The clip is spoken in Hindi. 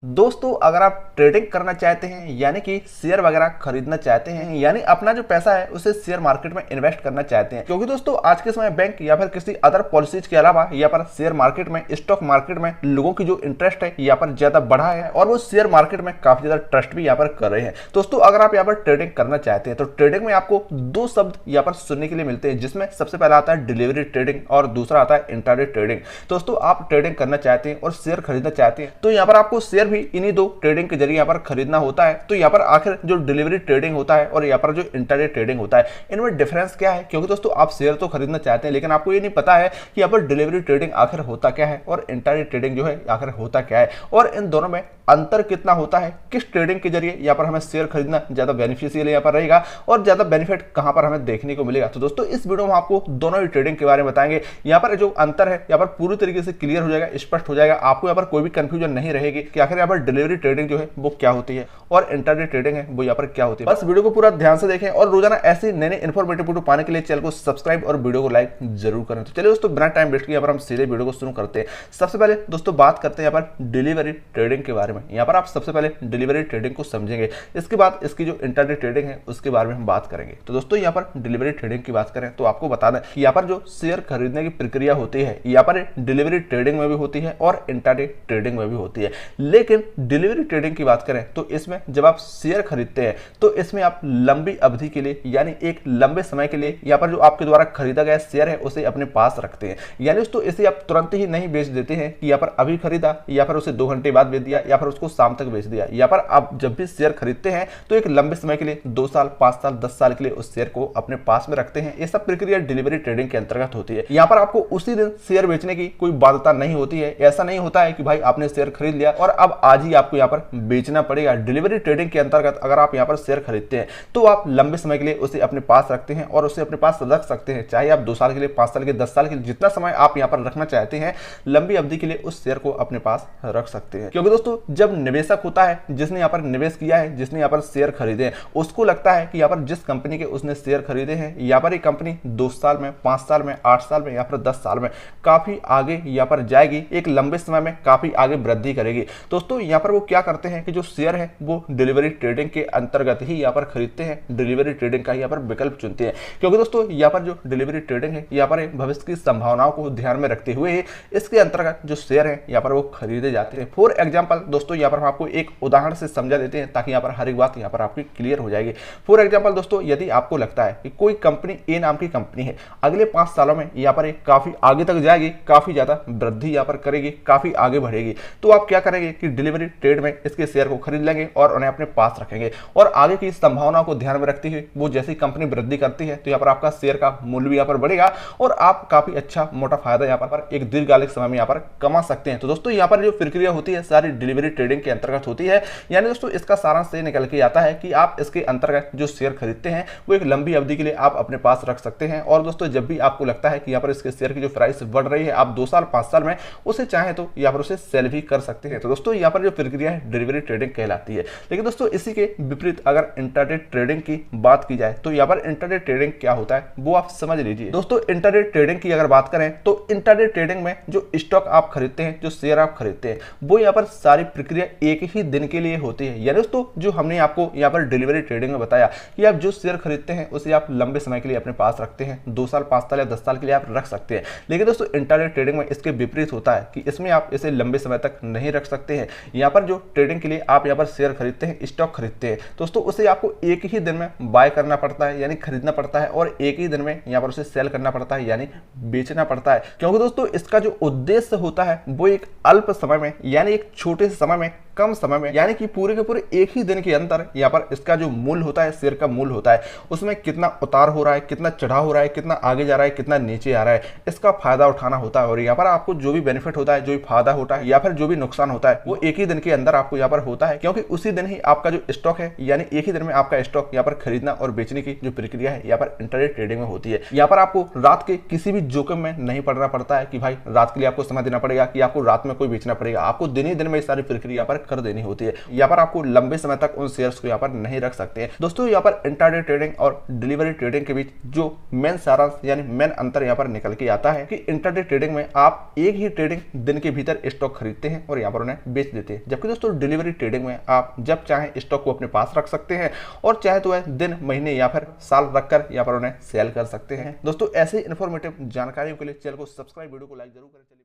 दोस्तों अगर आप ट्रेडिंग करना चाहते हैं यानी कि शेयर वगैरह खरीदना चाहते हैं यानी अपना जो पैसा है उसे शेयर मार्केट में इन्वेस्ट करना चाहते हैं, क्योंकि दोस्तों आज के समय बैंक या फिर किसी अदर पॉलिसीज के अलावा यहाँ पर शेयर मार्केट में स्टॉक मार्केट में लोगों की जो इंटरेस्ट है यहाँ पर ज्यादा बढ़ा है और वो शेयर मार्केट में काफी ज्यादा ट्रस्ट भी यहाँ पर कर रहे हैं। दोस्तों अगर आप यहाँ पर ट्रेडिंग करना चाहते हैं तो ट्रेडिंग में आपको दो शब्द यहाँ पर सुनने के लिए मिलते हैं, जिसमें सबसे पहला आता है डिलीवरी ट्रेडिंग और दूसरा आता है इंट्राडे ट्रेडिंग। दोस्तों आप ट्रेडिंग करना चाहते हैं और शेयर खरीदना चाहते हैं तो यहाँ पर आपको शेयर भी इन्हीं दो ट्रेडिंग के जरिए यहाँ पर खरीदना होता है। तो यहाँ पर आखिर जो डिलीवरी ट्रेडिंग होता है और यहाँ पर जो इंट्राडे ट्रेडिंग होता है, इनमें डिफरेंस क्या है? क्योंकि दोस्तों आप शेयर तो खरीदना चाहते हैं लेकिन आपको ये नहीं पता है कि यहाँ पर डिलीवरी ट्रेडिंग आखिर होता क्या है और इंट्राडे ट्रेडिंग जो है आखिर होता क्या है और इन दोनों में अंतर कितना होता है, किस ट्रेडिंग के जरिए यहाँ पर हमें शेयर खरीदना ज्यादा बेनिफिशियल यहाँ पर रहेगा और ज्यादा बेनिफिट कहां पर हमें देखने को मिलेगा। तो दोस्तों इस वीडियो में आपको दोनों ही ट्रेडिंग के बारे में बताएंगे। यहाँ पर जो अंतर है यहाँ पर पूरी तरीके से क्लियर हो जाएगा, स्पष्ट हो जाएगा, आपको यहाँ पर कोई भी कंफ्यूजन नहीं रहेगी कि आखिर यहाँ पर डिलीवरी ट्रेडिंग जो है वो क्या होती है और इंट्राडे ट्रेडिंग है वो यहाँ पर क्या होती है। बस वीडियो को पूरा ध्यान से देखें और रोजाना ऐसे नए नए इन्फॉर्मेटिव वीडियो पाने के लिए चैनल को सब्सक्राइब और वीडियो को लाइक जरूर करें। तो चलिए दोस्तों बिना टाइम वेस्ट किए यहाँ पर हम सीधे वीडियो को शुरू करते हैं। सबसे पहले दोस्तों बात करते हैं यहाँ पर डिलीवरी ट्रेडिंग के बारे में। यहाँ पर आप सबसे पहले डिलीवरी ट्रेडिंग को समझेंगे, इसके बाद इसकी जो इंट्राडे ट्रेडिंग है उसके बारे में हम बात करेंगे। तो दोस्तों यहाँ पर डिलीवरी ट्रेडिंग की बात करें तो आपको बता दें कि यहाँ पर जो शेयर खरीदने की प्रक्रिया होती है यहाँ पर डिलीवरी ट्रेडिंग में भी होती है और इंट्राडे ट्रेडिंग में भी होती है। लेकिन डिलीवरी ट्रेडिंग की बात करें तो इसमें जब आप शेयर खरीदते हैं तो इसमें आप लंबी अवधि के लिए यानी एक लंबे समय के लिए यहाँ पर जो आपके द्वारा खरीदा गया शेयर है उसे अपने पास रखते हैं। यानी दोस्तों इसे आप तुरंत ही नहीं बेच देते हैं कि यहाँ पर अभी खरीदा या फिर उसे 2 घंटे बाद बेच दिया या फिर उसको शाम तक बेच दिया। यहाँ पर आप जब भी शेयर खरीदते हैं तो एक लंबे समय के लिए 2 साल 5 साल 10 साल के लिए उस शेयर को अपने पास में रखते हैं। ये सब प्रक्रिया डिलीवरी ट्रेडिंग के अंतर्गत होती है। यहाँ पर आपको उसी दिन शेयर बेचने की कोई बाध्यता नहीं होती है। ऐसा नहीं होता है कि भाई आपने शेयर खरीद लिया और अब आज ही आपको यहाँ पर बेचना पड़ेगा। डिलीवरी ट्रेडिंग के अंतर्गत अगर आप यहाँ पर शेयर खरीदते हैं तो आप लंबे समय के लिए उसे अपने पास रखते हैं और उसे अपने पास रख सकते हैं, चाहे आप 2 साल के लिए 5 साल के 10 साल के लिए जितना समय आप यहाँ पर रखना चाहते हैं लंबी अवधि के लिए उस शेयर को अपने पास रख सकते हैं। क्योंकि दोस्तों जब निवेशक होता है जिसने यहाँ पर निवेश किया है, जिसने यहाँ पर शेयर खरीदे हैं, उसको लगता है कि यहाँ पर जिस कंपनी के उसने शेयर खरीदे हैं यहाँ पर एक कंपनी 2 साल में 5 साल में 8 साल में या फिर 10 साल में काफी आगे यहाँ पर जाएगी, एक लंबे समय में काफी आगे वृद्धि करेगी। दोस्तों यहाँ पर वो क्या करते हैं कि जो शेयर है वो डिलीवरी ट्रेडिंग के अंतर्गत ही यहाँ पर खरीदते हैं, डिलीवरी ट्रेडिंग का यहाँ पर विकल्प चुनते हैं। क्योंकि दोस्तों यहाँ पर जो डिलीवरी ट्रेडिंग है यहाँ पर भविष्य की संभावनाओं को ध्यान में रखते हुए इसके अंतर्गत जो शेयर है यहाँ पर वो खरीदे जाते हैं। फॉर एग्जाम्पल दोस्तों यहाँ पर हम आपको एक उदाहरण से समझा देते हैं ताकि यहाँ पर हर एक बात यहाँ पर आपकी क्लियर हो जाएगी। फॉर एग्जाम्पल दोस्तों यदि आपको लगता है कि कोई कंपनी ए नाम की कंपनी है अगले 5 सालों में यहाँ पर काफी आगे तक जाएगी, काफी ज्यादा वृद्धि यहाँ पर करेगी, काफी आगे बढ़ेगी, तो आप क्या करेंगे कि डिलीवरी ट्रेड में इसके शेयर को खरीद लेंगे और उन्हें अपने पास रखेंगे और आगे की संभावनाओं को ध्यान में रखते हुए वो जैसी कंपनी वृद्धि करती है तो यहाँ पर आपका शेयर का मूल्य भी यहाँ पर बढ़ेगा और आप काफी अच्छा मोटा फायदा यहाँ पर एक दीर्घकालिक समय में यहाँ पर कमा सकते हैं। तो दोस्तों यहाँ पर जो प्रक्रिया होती है सारी डिलीवरी ट्रेडिंग के अंतर्गत होती है। यानी दोस्तों इसका सारांश से निकल के आता है कि आप इसके अंतर्गत जो शेयर खरीदते हैं वो एक लंबी अवधि के लिए आप अपने पास रख सकते हैं और दोस्तों जब भी आपको लगता है कि यहाँ पर इसके शेयर की जो प्राइस बढ़ रही है आप 2 साल 5 साल में उसे चाहे तो यहाँ पर उसे सेल भी कर सकते हैं। तो दोस्तों यहाँ पर जो प्रक्रिया है डिलीवरी ट्रेडिंग कहलाती है। लेकिन दोस्तों इसी के विपरीत अगर इंट्राडे ट्रेडिंग की बात की जाए तो यहाँ पर इंट्राडे ट्रेडिंग क्या होता है वो आप समझ लीजिए। दोस्तों इंट्राडे ट्रेडिंग की अगर बात करें तो इंट्राडे ट्रेडिंग में जो स्टॉक आप खरीदते हैं, जो शेयर आप खरीदते हैं, वो यहाँ पर सारी प्रक्रिया एक ही दिन के लिए होती है। यानी दोस्तों जो हमने आपको यहाँ पर डिलीवरी ट्रेडिंग में बताया कि आप जो शेयर खरीदते हैं उसे आप लंबे समय के लिए अपने पास रखते हैं, 2 साल 5 साल या 10 साल के लिए आप रख सकते हैं। लेकिन दोस्तों इंट्राडे ट्रेडिंग में इसके विपरीत होता है कि इसमें आप इसे लंबे समय तक नहीं रख सकते हैं। यहाँ पर जो ट्रेडिंग के लिए आप यहाँ पर शेयर खरीदते हैं, स्टॉक खरीदते हैं, दोस्तों उसे आपको एक ही दिन में बाय करना पड़ता है यानी खरीदना पड़ता है और एक ही दिन में यहाँ पर उसे सेल करना पड़ता है यानी बेचना पड़ता है। क्योंकि दोस्तों इसका जो उद्देश्य होता है वो एक अल्प समय में यानी एक छोटे से समय में, कम समय में, यानी कि पूरे के पूरे एक ही दिन के अंदर यहाँ पर इसका जो मूल्य होता है, शेयर का मूल्य होता है, उसमें कितना उतार हो रहा है, कितना चढ़ाव हो रहा है, कितना आगे जा रहा है, कितना नीचे आ रहा है, इसका फायदा उठाना होता है। और यहाँ पर आपको जो भी बेनिफिट होता है, जो भी फायदा होता है या फिर जो भी नुकसान होता है वो एक ही दिन के अंदर आपको यहाँ पर होता है। क्योंकि उसी दिन ही आपका जो स्टॉक है यानी एक ही दिन में आपका स्टॉक यहाँ पर खरीदना और बेचने की जो प्रक्रिया है यहाँ पर इंट्राडे ट्रेडिंग में होती है। यहाँ पर आपको रात के किसी भी जोखिम में नहीं पड़ना पड़ता है कि भाई रात के लिए आपको समय देना पड़ेगा कि आपको रात में कोई बेचना पड़ेगा। आपको दिन ही दिन में सारी प्रक्रिया पर कर देनी होती है। यहाँ पर आपको लंबे समय तक उन शेयर्स को यहाँ पर नहीं रख सकते हैं। दोस्तों यहाँ पर इंट्राडे ट्रेडिंग और डिलीवरी ट्रेडिंग के बीच जो मेन सारांश यानी मेन अंतर यहाँ पर निकल के आता है कि इंट्राडे ट्रेडिंग में आप एक ही ट्रेडिंग दिन के भीतर स्टॉक खरीदते हैं और यहाँ पर उन्हें बेच देते हैं, जबकि दोस्तों डिलीवरी ट्रेडिंग में आप जब चाहे स्टॉक को अपने पास रख सकते हैं और चाहे तो वह दिन, महीने या फिर साल रखकर यहाँ पर उन्हें सेल कर सकते हैं। दोस्तों ऐसे ही इंफॉर्मेटिव जानकारियों के लिए चैनल को सब्सक्राइब, वीडियो को लाइक जरूर करें।